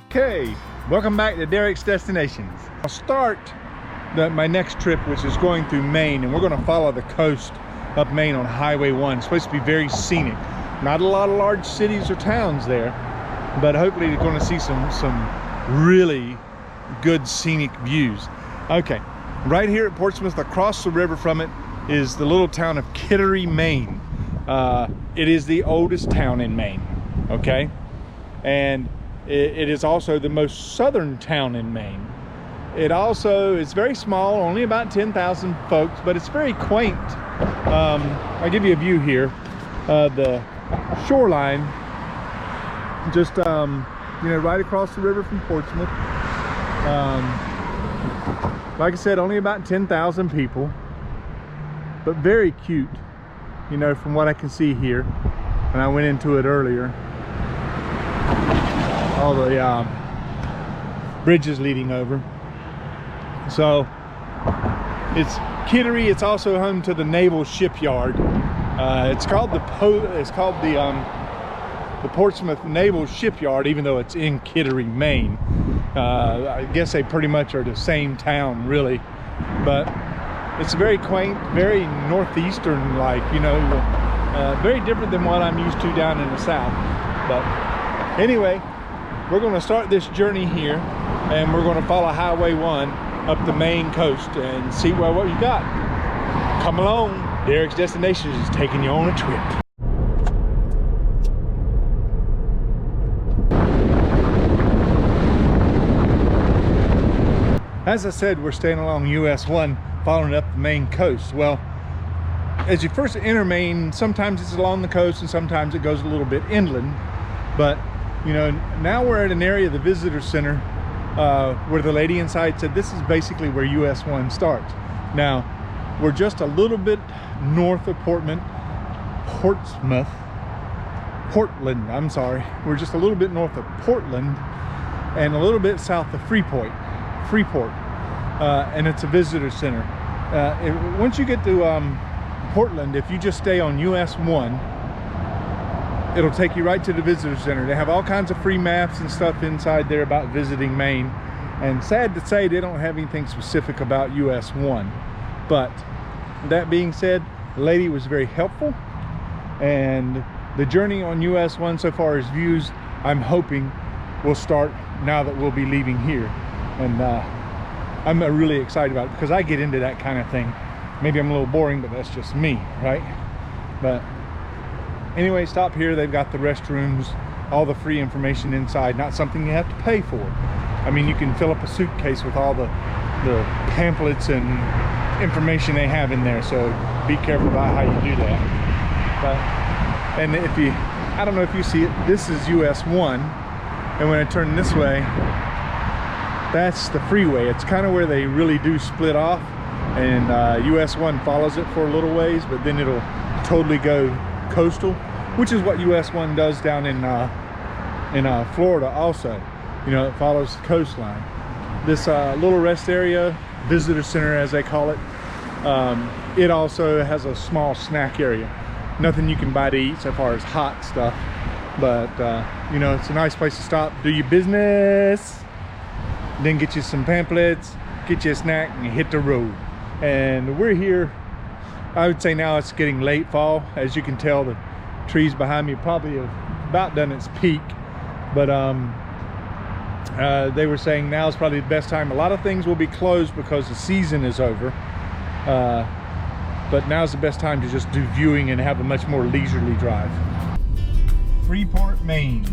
Okay, welcome back to Derek's Destinations. I'll start my next trip, which is going through Maine, and we're going to follow the coast up Maine on Highway 1. It's supposed to be very scenic. Not a lot of large cities or towns there, but hopefully you're going to see some really good scenic views. Okay, right here at Portsmouth, across the river from it, is the little town of Kittery, Maine. It is the oldest town in Maine, okay? And it is also the most southern town in Maine. It's very small, only about 10,000 folks, but it's very quaint. I'll give you a view here. The shoreline, just right across the river from Portsmouth. Like I said, only about 10,000 people, but very cute, from what I can see here. And I went into it earlier. All the bridges leading over. So it's Kittery. It's also home to the Naval Shipyard. It's called the Portsmouth Naval Shipyard, even though it's in Kittery, Maine. I guess they pretty much are the same town, really. But it's very quaint, very northeastern, like, very different than what I'm used to down in the south. But anyway, we're going to start this journey here, and we're going to follow Highway 1 up the Maine coast and see what you got. Come along. Derek's Destinations is taking you on a trip. As I said, we're staying along US 1, following up the Maine coast. Well, as you first enter Maine, sometimes it's along the coast and sometimes it goes a little bit inland. But now we're at an area of the visitor center where the lady inside said this is basically where US 1 starts. Now, we're just a little bit north of Portland, I'm sorry. We're just a little bit north of Portland and a little bit south of Freeport. And it's a visitor center. Once you get to Portland, if you just stay on US 1, it'll take you right to the visitor center. They have all kinds of free maps and stuff inside there about visiting Maine. And sad to say, they don't have anything specific about US 1. But that being said, the lady was very helpful. And the journey on US 1 so far as views, I'm hoping will start now that we'll be leaving here. And I'm really excited about it because I get into that kind of thing. Maybe I'm a little boring, but that's just me, right? But anyway, stop here. They've got the restrooms, all the free information inside, not something you have to pay for. I mean, you can fill up a suitcase with all the pamphlets and information they have in there, so be careful about how you do that. And I don't know if you see it, this is US 1, and when I turn this way, that's the freeway. It's kind of where they really do split off, and US 1 follows it for a little ways, but then it'll totally go coastal, which is what US 1 does down in Florida also. It follows the coastline. This little rest area, visitor center as they call it, it also has a small snack area. Nothing you can buy to eat so far as hot stuff, but it's a nice place to stop, do your business, then get you some pamphlets, get you a snack, and hit the road. And we're here, I would say now it's getting late fall. As you can tell, the trees behind me probably have about done its peak, but they were saying now is probably the best time. A lot of things will be closed because the season is over, but now's the best time to just do viewing and have a much more leisurely drive. Freeport, Maine.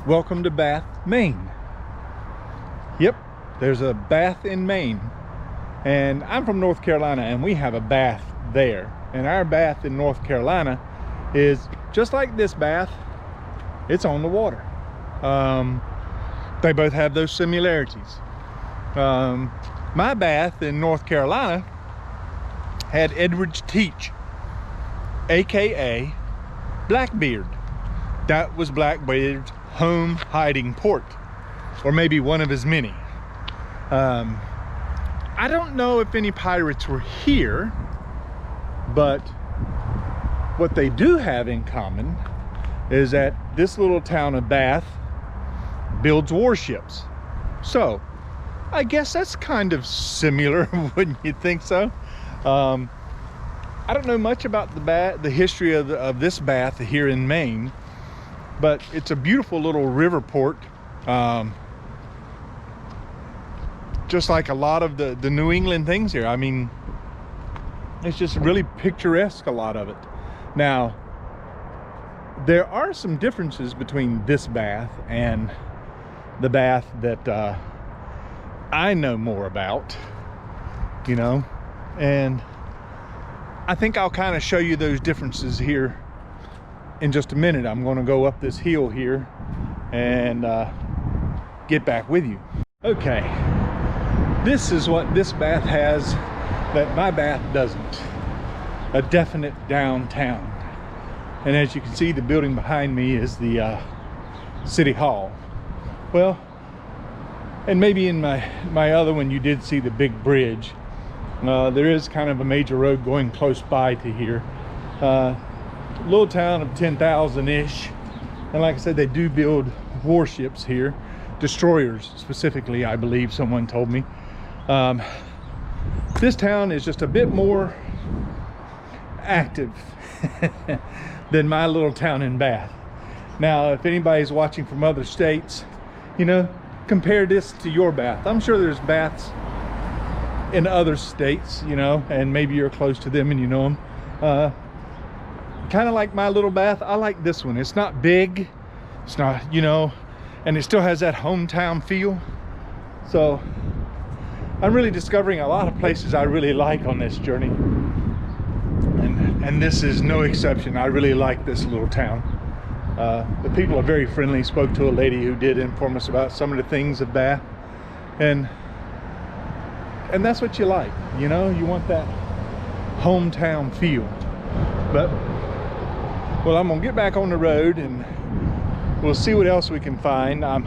Welcome to Bath, Maine. Yep, there's a Bath in Maine. And I'm from North Carolina, and we have a Bath there. And our Bath in North Carolina is just like this Bath. It's on the water. They both have those similarities. My Bath in North Carolina had Edward's Teach, aka Blackbeard. That was Blackbeard's home hiding port, or maybe one of his many. I don't know if any pirates were here, but what they do have in common is that this little town of Bath builds warships. So I guess that's kind of similar, wouldn't you think so? I don't know much about the history of this Bath here in Maine, but it's a beautiful little river port. Just like a lot of the New England things here. I mean, it's just really picturesque, a lot of it. Now, there are some differences between this Bath and the Bath that I know more about, you know, and I think I'll kind of show you those differences here in just a minute. I'm going to go up this hill here and get back with you. Okay, this is what this Bath has that my Bath doesn't. A definite downtown. And as you can see, the building behind me is the City Hall. Well, and maybe in my other one you did see the big bridge. There is kind of a major road going close by to here. Little town of 10,000-ish. And like I said, they do build warships here. Destroyers specifically, I believe someone told me. This town is just a bit more active than my little town in Bath. Now, if anybody's watching from other states, you know, compare this to your Bath. I'm sure there's Baths in other states, you know, and maybe you're close to them and you know them. Kind of like my little Bath, I like this one. It's not big, it's not, you know, and it still has that hometown feel. So I'm really discovering a lot of places I really like on this journey, and this is no exception. I really like this little town. The people are very friendly. Spoke to a lady who did inform us about some of the things of Bath, and that's what you like, you know. You want that hometown feel. But well, I'm gonna get back on the road and we'll see what else we can find. I'm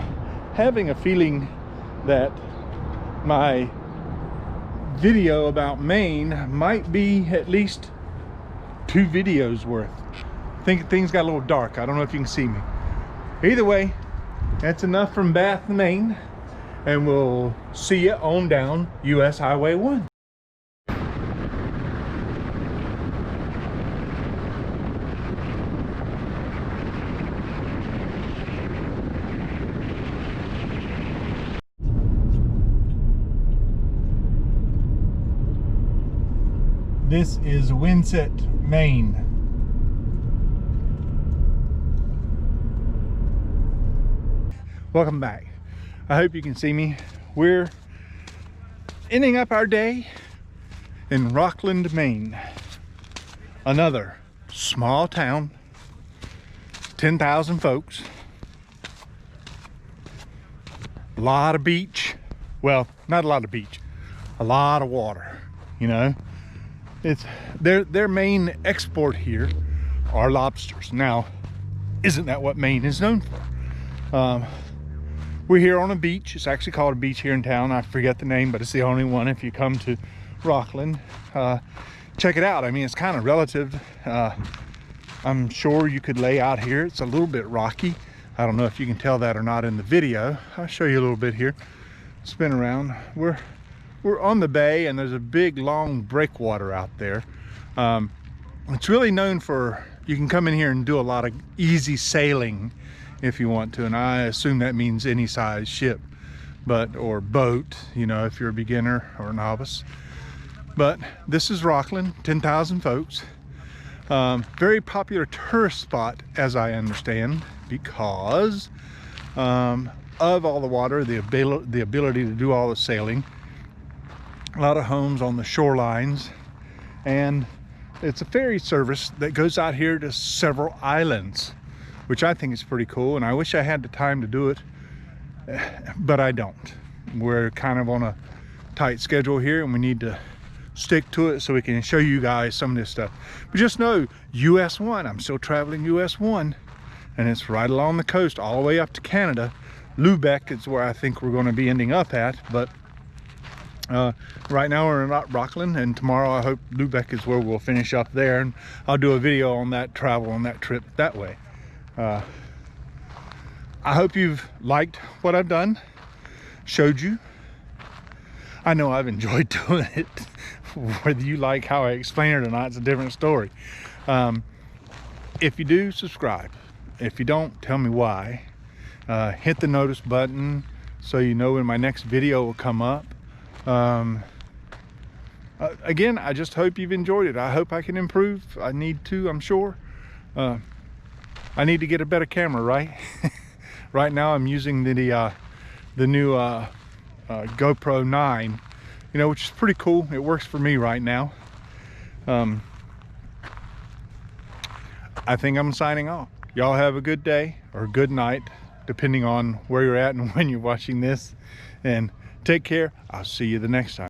having a feeling that my video about Maine might be at least 2 videos worth. I think things got a little dark. I don't know if you can see me. Either way, that's enough from Bath, Maine, and we'll see you on down US Highway 1. This is Winsett, Maine. Welcome back. I hope you can see me. We're ending up our day in Rockland, Maine. Another small town, 10,000 folks. A lot of beach. Well, not a lot of beach, a lot of water, you know. It's their main export here are lobsters. Now, isn't that what Maine is known for? We're here on a beach. It's actually called a beach here in town. I forget the name, but it's the only one if you come to Rockland. Check it out. I mean, it's kind of relative. I'm sure you could lay out here. It's a little bit rocky. I don't know if you can tell that or not in the video. I'll show you a little bit here. Spin around. We're on the bay, and there's a big long breakwater out there. It's really known for, you can come in here and do a lot of easy sailing if you want to, and I assume that means any size ship, or boat, you know, if you're a beginner or a novice. But this is Rockland, 10,000 folks. Very popular tourist spot, as I understand, because of all the water, the ability to do all the sailing. A lot of homes on the shorelines, and it's a ferry service that goes out here to several islands, which I think is pretty cool, and I wish I had the time to do it, but I don't. We're kind of on a tight schedule here, and we need to stick to it so we can show you guys some of this stuff. But just know, US 1, I'm still traveling US 1, and it's right along the coast all the way up to Canada. Lubeck is where I think we're going to be ending up at, but right now we're in Rockland, and tomorrow I hope Lubeck is where we'll finish up there, and I'll do a video on that travel on that trip that way. I hope you've liked what I've done, showed you. I know I've enjoyed doing it. Whether you like how I explain it or not, it's a different story. If you do, subscribe. If you don't, tell me why. Hit the notice button so you know when my next video will come up. Again, I just hope you've enjoyed it. I hope I can improve. I need to, I'm sure. I need to get a better camera, right? Right now I'm using the new GoPro 9, you know, which is pretty cool. It works for me right now. I think I'm signing off. Y'all have a good day or good night, depending on where you're at and when you're watching this, and take care. I'll see you the next time.